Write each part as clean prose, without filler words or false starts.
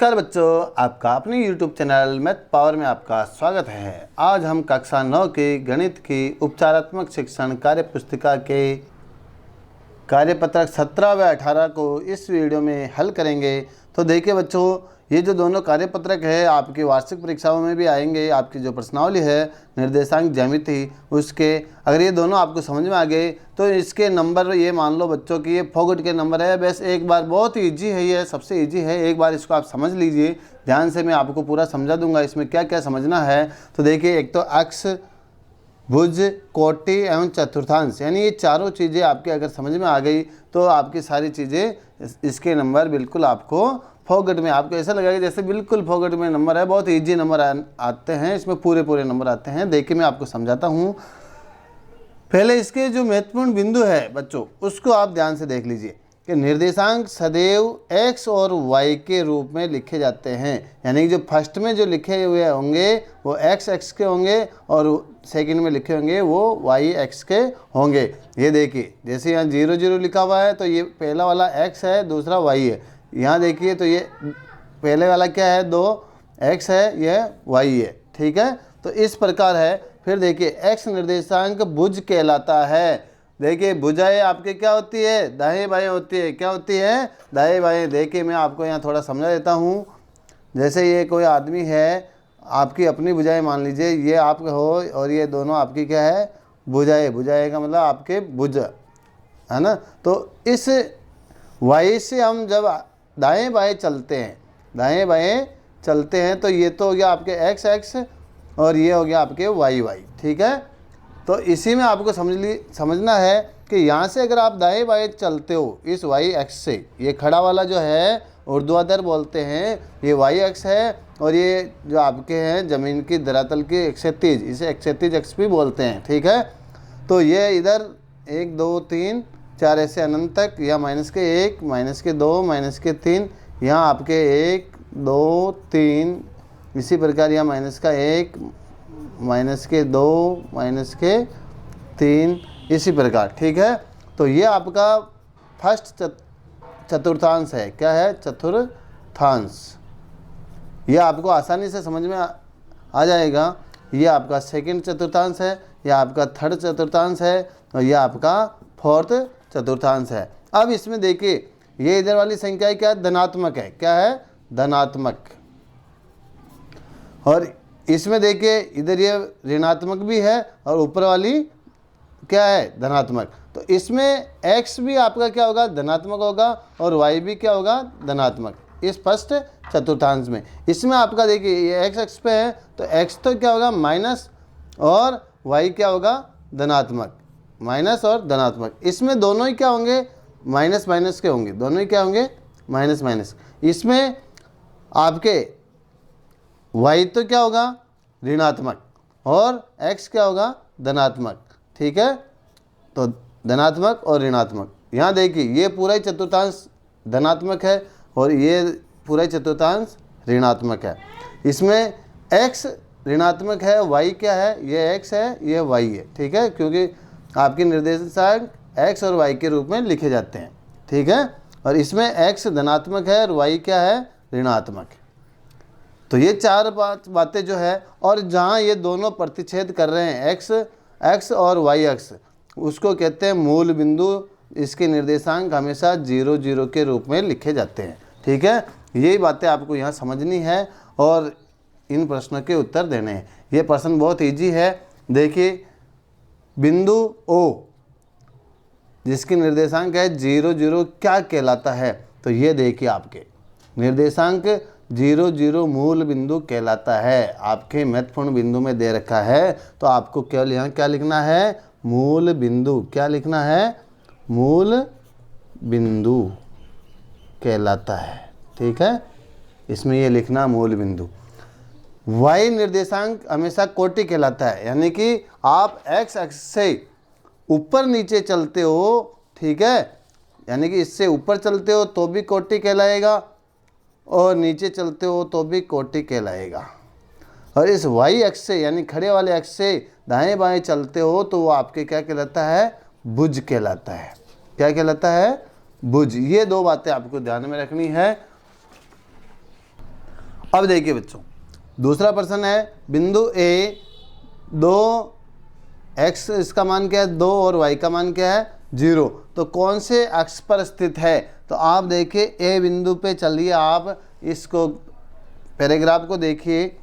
नमस्कार बच्चों, आपका अपने YouTube चैनल मैथ पावर में आपका स्वागत है। आज हम कक्षा 9 के गणित की उपचारात्मक शिक्षण कार्य पुस्तिका के कार्यपत्रक 17 व 18 को इस वीडियो में हल करेंगे। तो देखिए बच्चों, ये जो दोनों कार्यपत्रक है आपकी वार्षिक परीक्षाओं में भी आएंगे। आपकी जो प्रश्नावली है निर्देशांक ज्यामिति, उसके अगर ये दोनों आपको समझ में आ गए तो इसके नंबर ये मान लो बच्चों कि ये फोगट के नंबर है। बस एक बार, बहुत इजी है, ये सबसे इजी है, एक बार इसको आप समझ लीजिए ध्यान से। मैं आपको पूरा समझा दूंगा इसमें क्या क्या समझना है। तो देखिए, एक तो अक्ष, भुज, कोटि एवं चतुर्थांश, यानी ये चारों चीज़ें आपके अगर समझ में आ गई तो आपकी सारी चीज़ें इसके नंबर बिल्कुल आपको फोगट में, आपको ऐसा लगेगा जैसे बिल्कुल फोगट में नंबर है। बहुत इजी नंबर आते हैं इसमें, पूरे नंबर आते हैं। देखिए मैं आपको समझाता हूँ। पहले इसके जो महत्वपूर्ण बिंदु है बच्चों, उसको आप ध्यान से देख लीजिए कि निर्देशांक सदैव x और y के रूप में लिखे जाते हैं। यानी कि जो फर्स्ट में जो लिखे हुए होंगे वो x के होंगे और सेकंड में लिखे होंगे वो y के होंगे। ये देखिए, जैसे यहाँ 0 0 लिखा हुआ है तो ये पहला वाला x है, दूसरा y है। यहाँ देखिए तो ये पहले वाला क्या है, 2x है, यह y है। ठीक है, तो इस प्रकार है। फिर देखिए, x निर्देशांक भुज कहलाता है। देखिए भुजाएं आपके क्या होती है, दाएं बाएं होती है। क्या होती है, दाएं बाएं। देखिए मैं आपको यहाँ थोड़ा समझा देता हूँ। जैसे ये कोई आदमी है, आपकी अपनी भुजाएं मान लीजिए, ये आप हो और ये दोनों आपकी क्या है, भुजाएं। भुजाएं का मतलब आपके भुज है ना। तो इस वाई से हम जब दाएं बाएं चलते हैं, दाएं बाएं चलते हैं, तो ये तो हो गया आपके x और ये हो गया आपके y। ठीक है, तो इसी में आपको समझना है कि यहाँ से अगर आप दाएं बाएं चलते हो इस y अक्ष से, ये खड़ा वाला जो है ऊर्ध्वाधर बोलते हैं, ये y अक्ष है, और ये जो आपके हैं ज़मीन की धरातल की क्षैतिज, इसे क्षैतिज अक्ष भी बोलते हैं। ठीक है, तो ये इधर 1 2 3 4 ऐसे अनंत तक, या -1 -2 -3, यहाँ आपके 1 2 3, इसी प्रकार यहाँ -1 -2 -3, इसी प्रकार। ठीक है, तो ये आपका फर्स्ट चतुर्थांश है। क्या है, चतुर्थांश। ये आपको आसानी से समझ में आ जाएगा। ये आपका सेकंड चतुर्थांश है, यह आपका थर्ड चतुर्थांश है, और यह आपका फोर्थ चतुर्थांश है। अब इसमें देखिए, ये इधर वाली संख्या क्या है, धनात्मक है। क्या है, धनात्मक। और इसमें देखिए इधर ये ऋणात्मक भी है और ऊपर वाली क्या है, धनात्मक। तो इसमें x भी आपका क्या होगा, धनात्मक होगा, और y भी क्या होगा, धनात्मक, इस फर्स्ट चतुर्थांश में। इसमें आपका देखिए ये x अक्ष पे है तो x तो क्या होगा, माइनस, और y क्या होगा, धनात्मक। माइनस और धनात्मक, इसमें दोनों ही क्या होंगे, माइनस माइनस के होंगे, दोनों ही क्या होंगे, माइनस माइनस। इसमें आपके y तो क्या होगा, ऋणात्मक, और x क्या होगा, धनात्मक। ठीक है, तो धनात्मक और ऋणात्मक। यहाँ देखिए ये पूरा ही चतुर्थांश धनात्मक है और ये पूरा ही चतुर्थांश ऋणात्मक है। इसमें x ऋणात्मक है, y क्या है, ये x है, ये y है। ठीक है, क्योंकि आपके निर्देशांक x और y के रूप में लिखे जाते हैं। ठीक है, और इसमें x धनात्मक है और y क्या है, ऋणात्मक। तो ये चार बातें जो है, और जहाँ ये दोनों प्रतिच्छेद कर रहे हैं x और y अक्ष, उसको कहते हैं मूल बिंदु। इसके निर्देशांक हमेशा 0 0 के रूप में लिखे जाते हैं। ठीक है, यही बातें आपको यहाँ समझनी है और इन प्रश्नों के उत्तर देने हैं। ये प्रश्न बहुत इजी है। देखिए, बिंदु O जिसकी निर्देशांक है 0 0 क्या कहलाता है, तो ये देखिए आपके निर्देशांक 0 0 मूल बिंदु कहलाता है। आपके महत्वपूर्ण बिंदु में दे रखा है, तो आपको केवल यहाँ क्या लिखना है, मूल बिंदु। क्या लिखना है, मूल बिंदु कहलाता है। ठीक है, इसमें ये लिखना मूल बिंदु। y निर्देशांक हमेशा कोटि कहलाता है, यानी कि आप x अक्ष से ऊपर नीचे चलते हो। ठीक है, यानी कि इससे ऊपर चलते हो तो भी कोटि कहलाएगा, और नीचे चलते हो तो भी कोटि कहलाएगा। और इस y अक्ष से, यानी खड़े वाले अक्ष से दाएं बाएं चलते हो तो वो आपके क्या कहलाता है, भुज कहलाता है। क्या कहलाता है, भुज। ये दो बातें आपको ध्यान में रखनी है। अब देखिए बच्चों, दूसरा प्रश्न है बिंदु ए 2 x इसका मान क्या है 2 और y का मान क्या है 0, तो कौन से अक्ष पर स्थित है। तो आप देखिए ए बिंदु पे चलिए, आप इसको पैराग्राफ को देखिए,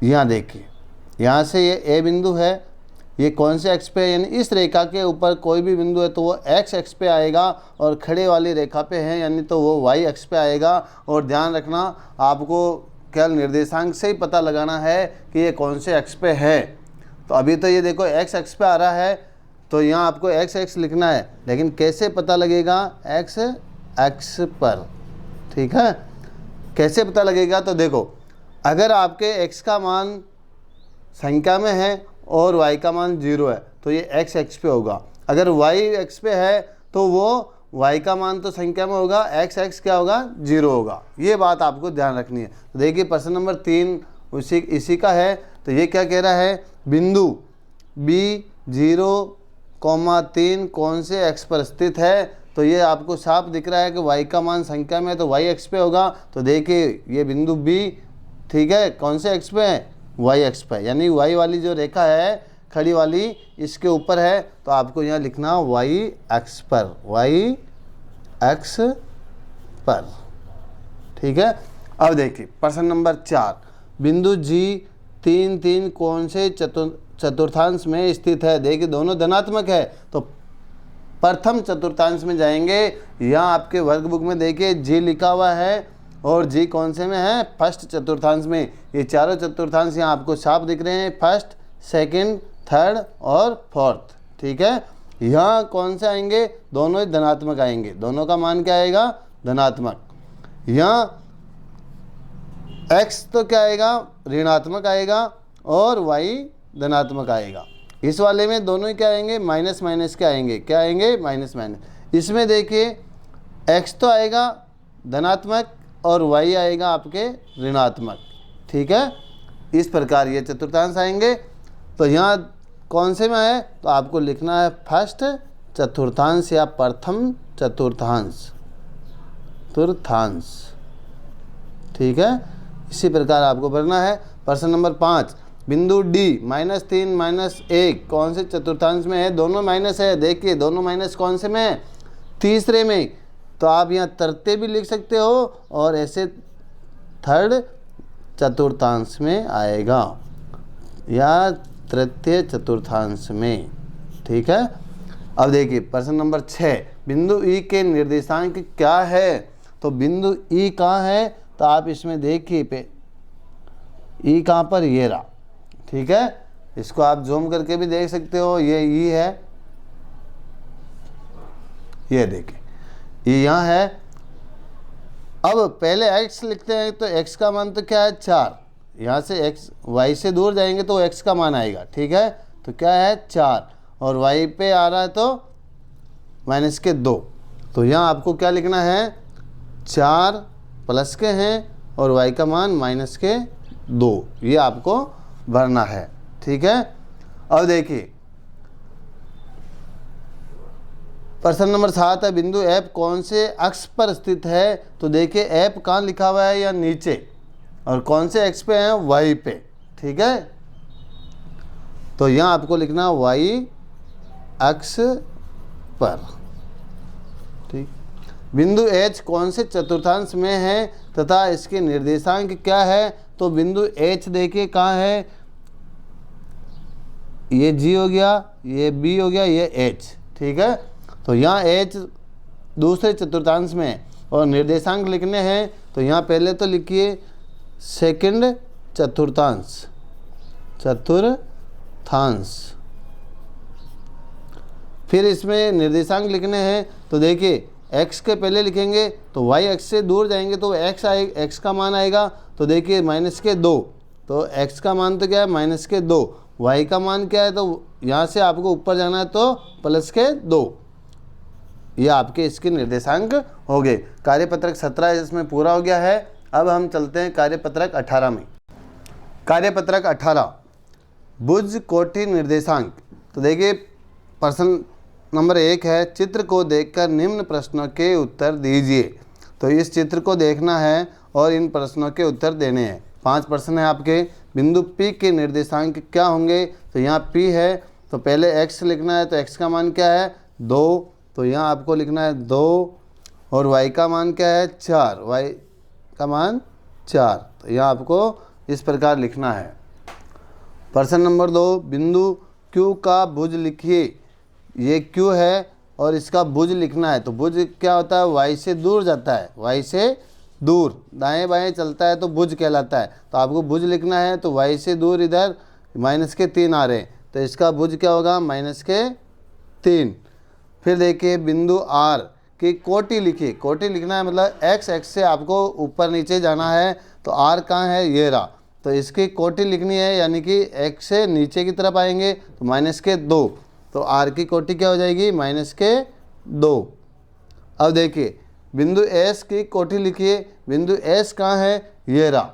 यहाँ देखिए, यहाँ से ये ए बिंदु है, ये कौन से एक्स पे है, यानी इस रेखा के ऊपर कोई भी बिंदु है तो वो एक्स एक्स पे आएगा, और खड़े वाली रेखा पे है यानी तो वो वाई एक्स पे आएगा। और ध्यान रखना, आपको केवल निर्देशांक से ही पता लगाना है कि ये कौन से एक्स पे है। तो अभी तो ये देखो एक्स एक्स पे आ रहा है, तो यहाँ आपको एक्स एक्स लिखना है, लेकिन कैसे पता लगेगा एक्स एक्स पर, ठीक है, कैसे पता लगेगा। तो देखो, अगर आपके x का मान संख्या में है और y का मान 0 है तो ये x x पे होगा। अगर y x पे है तो वो y का मान तो संख्या में होगा, x x क्या होगा 0 होगा। ये बात आपको ध्यान रखनी है। तो देखिए प्रश्न नंबर 3 इसी का है। तो ये क्या कह रहा है, बिंदु b 0,3 कौन से x पर स्थित है। तो ये आपको साफ दिख रहा है कि y का मान संख्या में है तो y x पे होगा। तो देखिए ये बिंदु b, ठीक है, कौन से x पे है y x पे, यानी y वाली जो रेखा है खड़ी वाली इसके ऊपर है, तो आपको यहाँ लिखना y x पर, y x पर, ठीक है। अब देखिए प्रश्न नंबर 4, बिंदु G 3,3 कौन से चतुर्थांश में स्थित है। देखिए दोनों धनात्मक है, तो प्रथम चतुर्थांश में जाएंगे। यहाँ आपके वर्कबुक में देखिए G लिखा हुआ है, और जी कौन से में है फर्स्ट चतुर्थांश में। ये चारों चतुर्थांश यहाँ आपको साफ दिख रहे हैं, फर्स्ट, सेकंड, थर्ड और फोर्थ, ठीक है। यहाँ कौन से आएंगे, दोनों ही धनात्मक आएंगे, दोनों का मान क्या आएगा धनात्मक। यहाँ x तो क्या आएगा ऋणात्मक आएगा और y धनात्मक आएगा। इस वाले में दोनों ही क्या आएंगे माइनस माइनस के आएंगे, क्या आएंगे माइनस माइनस। इसमें देखिए x तो आएगा धनात्मक और y आएगा आपके ऋणात्मक, ठीक है। इस प्रकार ये चतुर्थांश आएंगे। तो यहाँ कौन से में है, तो आपको लिखना है फर्स्ट चतुर्थांश या प्रथम चतुर्थांश, ठीक है। इसी प्रकार आपको भरना है। प्रश्न नंबर 5, बिंदु D -3 -1 कौन से चतुर्थांश में है। दोनों माइनस है, देखिए दोनों माइनस कौन से में है तीसरे में। तो आप यहाँ तरते भी लिख सकते हो और ऐसे थर्ड चतुर्थांश में आएगा या तृतीय चतुर्थांश में, ठीक है। अब देखिए प्रश्न नंबर 6, बिंदु E के निर्देशांक क्या है। तो बिंदु E कहाँ है, तो आप इसमें देखिए पे E कहाँ पर, ये रहा, ठीक है। इसको आप जूम करके भी देख सकते हो, ये E है, ये देखिए ये यहाँ है। अब पहले x लिखते हैं, तो x का मान तो क्या है 4, यहाँ से x y से दूर जाएंगे तो x का मान आएगा, ठीक है। तो क्या है 4 और y पे आ रहा है तो -2। तो यहाँ आपको क्या लिखना है 4 प्लस के हैं और y का मान -2, ये आपको भरना है, ठीक है। अब देखिए प्रश्न नंबर 7 है, बिंदु F कौन से अक्ष पर स्थित है। तो देखिए F कहाँ लिखा हुआ है, या नीचे, और कौन से x पे है y पे, ठीक है। तो यहाँ आपको लिखना y अक्ष पर, ठीक। बिंदु H कौन से चतुर्थांश में है तथा इसके निर्देशांक क्या है। तो बिंदु H देखिए कहाँ है, ये G हो गया, ये B हो गया, ये H, ठीक है। तो यहाँ H दूसरे चतुर्थांश में है और निर्देशांक लिखने हैं। तो यहाँ पहले तो लिखिए सेकंड चतुर्थांश, फिर इसमें निर्देशांक लिखने हैं। तो देखिए x के पहले लिखेंगे तो y x से दूर जाएंगे तो x का मान आएगा। तो देखिए -2, तो x का मान तो क्या है -2, y का मान क्या है, तो यहाँ से आपको ऊपर जाना है तो +2। ये आपके इसके निर्देशांक हो गए। कार्यपत्रक 17 इसमें पूरा हो गया है। अब हम चलते हैं कार्यपत्रक 18 में। कार्यपत्रक 18 भुज कोटि निर्देशांक। तो देखिए प्रश्न नंबर 1 है, चित्र को देखकर निम्न प्रश्नों के उत्तर दीजिए। तो इस चित्र को देखना है और इन प्रश्नों के उत्तर देने हैं। 5 प्रश्न हैं आपके। बिंदु P के निर्देशांक क्या होंगे? तो यहाँ P है तो पहले x लिखना है, तो x का मान क्या है 2, तो यहाँ आपको लिखना है 2, और y का मान क्या है 4, y का मान 4, तो यहाँ आपको इस प्रकार लिखना है। प्रश्न नंबर 2, बिंदु Q का भुज लिखिए। ये Q है और इसका भुज लिखना है। तो भुज क्या होता है? y से दूर जाता है, y से दूर दाएं बाएं चलता है तो भुज कहलाता है। तो आपको भुज लिखना है, तो y से दूर इधर -3 आ रहे हैं, तो इसका भुज क्या होगा -3। फिर देखिए बिंदु R की कोटि लिखिए। कोटि लिखना है मतलब x एक्स से आपको ऊपर नीचे जाना है, तो R कहाँ है? ये रहा। तो इसकी कोटि लिखनी है, यानी कि x से नीचे की तरफ आएंगे तो -2, तो R की कोटि क्या हो जाएगी -2। अब देखिए बिंदु S की कोटि लिखिए। बिंदु S कहाँ है? ये रहा।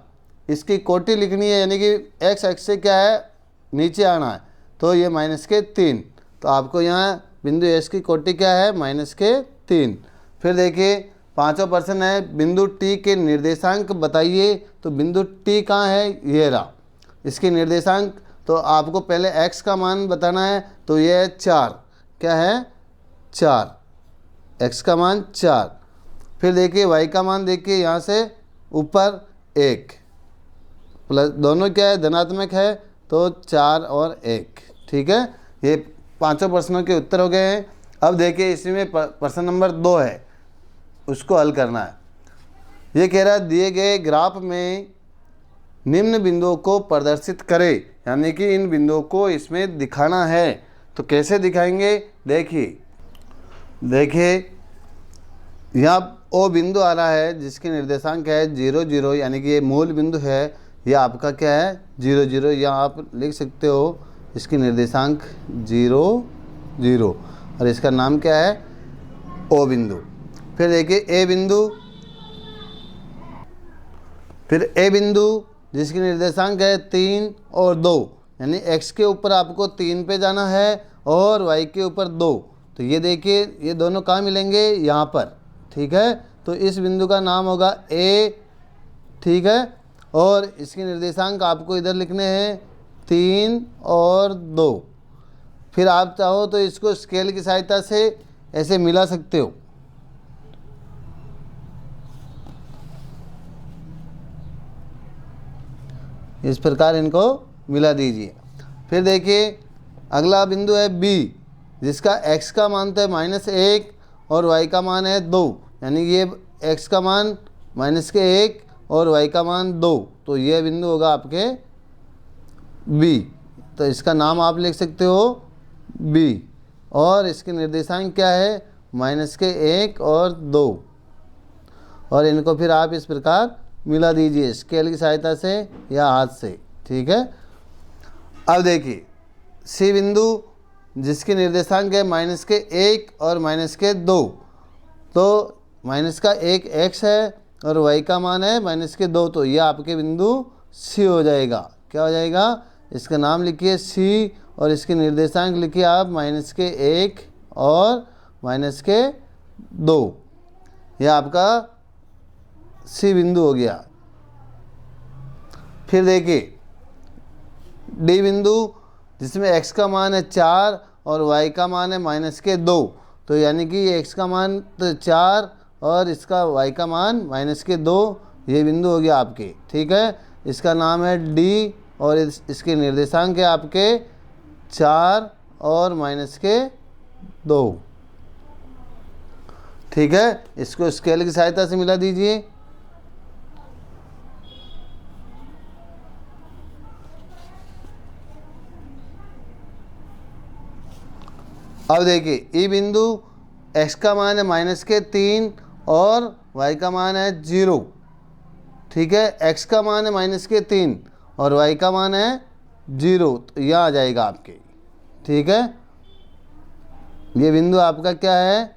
इसकी कोटि लिखनी है, यानी कि x एक्स से क्या है नीचे आना है, तो ये -3, तो आपको यहाँ बिंदु S की कोटि क्या है -3। फिर देखिए 5वां प्रश्न है, बिंदु T के निर्देशांक बताइए। तो बिंदु T कहाँ है? ये रहा। इसके निर्देशांक तो आपको पहले x का मान बताना है, तो ये है 4, क्या है 4, x का मान 4। फिर देखिए y का मान देखिए यहाँ से ऊपर 1 प्लस, दोनों क्या है धनात्मक है, तो 4 और 1, ठीक है। ये 5 प्रश्नों के उत्तर हो गए हैं। अब देखिए इसमें प्रश्न नंबर 2 है, उसको हल करना है। ये कह रहा है दिए गए ग्राफ में निम्न बिंदुओं को प्रदर्शित करें, यानी कि इन बिंदुओं को इसमें दिखाना है। तो कैसे दिखाएंगे? देखिए यहाँ O बिंदु आ रहा है जिसके निर्देशांक है 0 0, यानी कि ये मूल बिंदु है। यह आपका क्या है 0 0, यहाँ आप लिख सकते हो इसकी निर्देशांक 0 0, और इसका नाम क्या है O बिंदु। फिर देखिए A बिंदु जिसकी निर्देशांक है 3 और 2, यानी x के ऊपर आपको 3 पे जाना है और y के ऊपर 2। तो ये देखिए ये दोनों कहाँ मिलेंगे? यहाँ पर, ठीक है। तो इस बिंदु का नाम होगा A, ठीक है, और इसके निर्देशांक आपको इधर लिखने हैं 3 और 2। फिर आप चाहो तो इसको स्केल की सहायता से ऐसे मिला सकते हो। इस प्रकार इनको मिला दीजिए। फिर देखिए अगला बिंदु है B, जिसका x का मान तो है -1 और y का मान है 2, यानी ये x का मान -1 और y का मान 2, तो ये बिंदु होगा आपके B। तो इसका नाम आप लिख सकते हो B, और इसके निर्देशांक क्या है -1 और 2, और इनको फिर आप इस प्रकार मिला दीजिए स्केल की सहायता से या हाथ से, ठीक है। अब देखिए C बिंदु जिसके निर्देशांक है -1 और -2, तो -1 x है और y का मान है -2, तो ये आपके बिंदु C हो जाएगा। क्या हो जाएगा? इसका नाम लिखिए C, और इसके निर्देशांक लिखिए आप -1 और -2, यह आपका C बिंदु हो गया। फिर देखिए D बिंदु जिसमें x का मान है 4 और y का मान है -2, तो यानी कि ये x का मान तो 4 और इसका y का मान -2, ये बिंदु हो गया आपके, ठीक है। इसका नाम है D, और इसके निर्देशांक है आपके 4 और -2, ठीक है। इसको स्केल की सहायता से मिला दीजिए। अब देखिए ई बिंदु x का मान है -3 और y का मान है 0, ठीक है। x का मान है -3 और y का मान है 0, तो यह आ जाएगा आपके, ठीक है। ये बिंदु आपका क्या है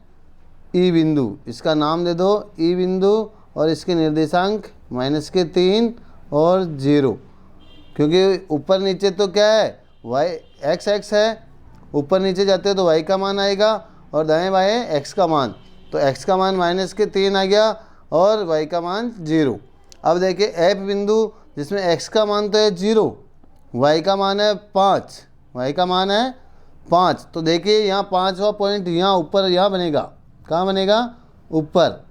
ई बिंदु, इसका नाम दे दो ई बिंदु, और इसके निर्देशांक -3 और 0, क्योंकि ऊपर नीचे तो क्या है y x है, ऊपर नीचे जाते हो तो y का मान आएगा और दाएं बाएं x का मान, तो x का मान -3 आ गया और y का मान 0। अब देखिए एफ बिंदु जिसमें x का मान तो है 0, y का मान है 5, y का मान है 5। तो देखिए यहाँ 5वां पॉइंट यहाँ ऊपर यहाँ बनेगा, कहाँ बनेगा, ऊपर।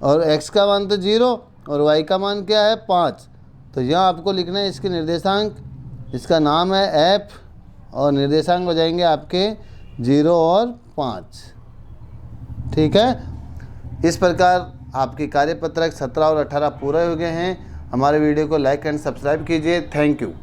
और x का मान तो 0 और y का मान क्या है 5। तो यहाँ आपको लिखना है इसके निर्देशांक, इसका नाम है f और निर्देशांक हो जाएंगे आपके 0 और 5। ठीक है। इस प्रकार आपके कार्यपत्रक 17 और 18 पूरे हो गए हैं। हमारे वीडियो को लाइक एंड सब्सक्राइब कीजिए। Thank you.